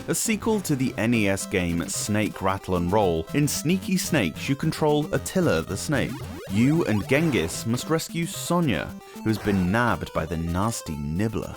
a sequel to the NES game Snake, Rattle Roll. In Sneaky Snakes, you control Attila the snake. You and Genghis must rescue Sonia, who has been nabbed by the nasty Nibbler.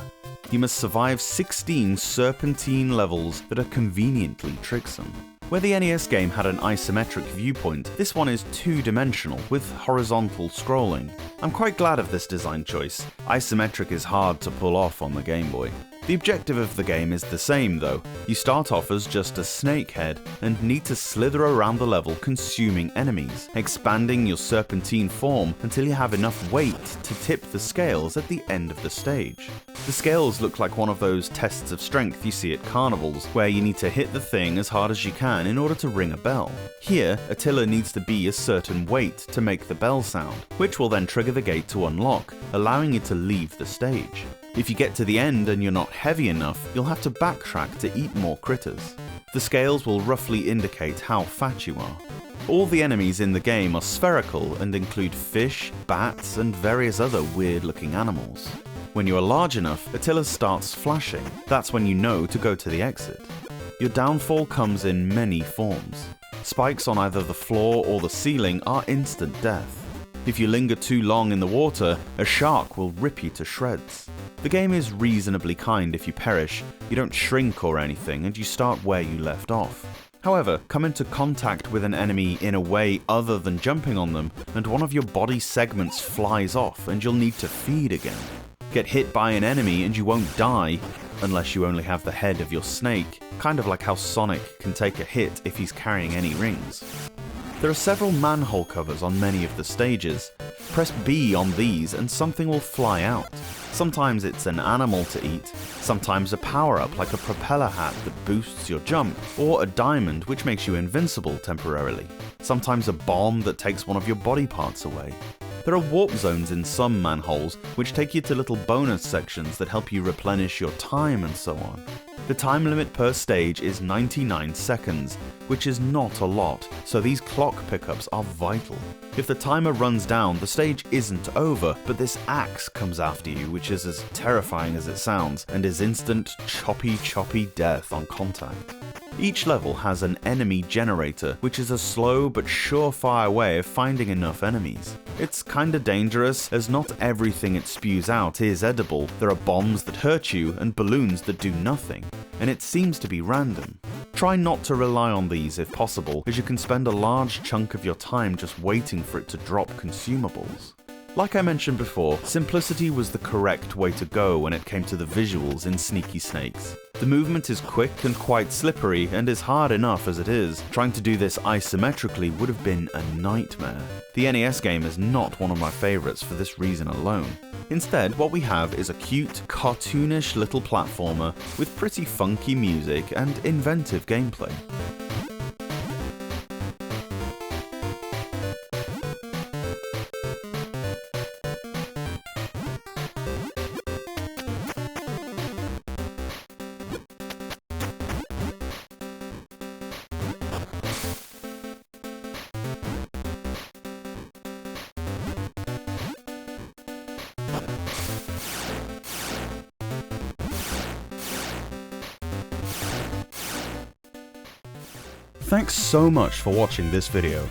You must survive 16 serpentine levels that are conveniently tricksome. Where the NES game had an isometric viewpoint, this one is two-dimensional with horizontal scrolling. I'm quite glad of this design choice. Isometric is hard to pull off on the Game Boy. The objective of the game is the same though. You start off as just a snake head and need to slither around the level consuming enemies, expanding your serpentine form until you have enough weight to tip the scales at the end of the stage. The scales look like one of those tests of strength you see at carnivals, where you need to hit the thing as hard as you can in order to ring a bell. Here, Attila needs to be a certain weight to make the bell sound, which will then trigger the gate to unlock, allowing you to leave the stage. If you get to the end and you're not heavy enough, you'll have to backtrack to eat more critters. The scales will roughly indicate how fat you are. All the enemies in the game are spherical and include fish, bats, and various other weird-looking animals. When you are large enough, Attila starts flashing. That's when you know to go to the exit. Your downfall comes in many forms. Spikes on either the floor or the ceiling are instant death. If you linger too long in the water, a shark will rip you to shreds. The game is reasonably kind if you perish, you don't shrink or anything, and you start where you left off. However, come into contact with an enemy in a way other than jumping on them, and one of your body segments flies off and you'll need to feed again. Get hit by an enemy and you won't die, unless you only have the head of your snake, kind of like how Sonic can take a hit if he's carrying any rings. There are several manhole covers on many of the stages. Press B on these and something will fly out. Sometimes it's an animal to eat, sometimes a power-up like a propeller hat that boosts your jump, or a diamond which makes you invincible temporarily. Sometimes a bomb that takes one of your body parts away. There are warp zones in some manholes which take you to little bonus sections that help you replenish your time and so on. The time limit per stage is 99 seconds, which is not a lot, so these clock pickups are vital. If the timer runs down, the stage isn't over, but this axe comes after you, which is as terrifying as it sounds, and is instant choppy death on contact. Each level has an enemy generator, which is a slow but surefire way of finding enough enemies. It's kinda dangerous, as not everything it spews out is edible. There are bombs that hurt you and balloons that do nothing, and it seems to be random. Try not to rely on these if possible, as you can spend a large chunk of your time just waiting for it to drop consumables. Like I mentioned before, simplicity was the correct way to go when it came to the visuals in Sneaky Snakes. The movement is quick and quite slippery and is hard enough as it is. Trying to do this isometrically would have been a nightmare. The NES game is not one of my favourites for this reason alone. Instead, what we have is a cute, cartoonish little platformer with pretty funky music and inventive gameplay. Thanks so much for watching this video.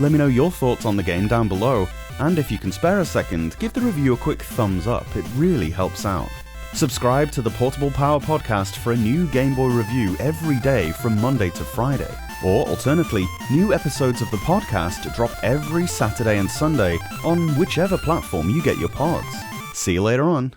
Let me know your thoughts on the game down below, and if you can spare a second, give the review a quick thumbs up, it really helps out. Subscribe to the Portable Power Podcast for a new Game Boy review every day from Monday to Friday. Or alternately, new episodes of the podcast drop every Saturday and Sunday on whichever platform you get your pods. See you later on.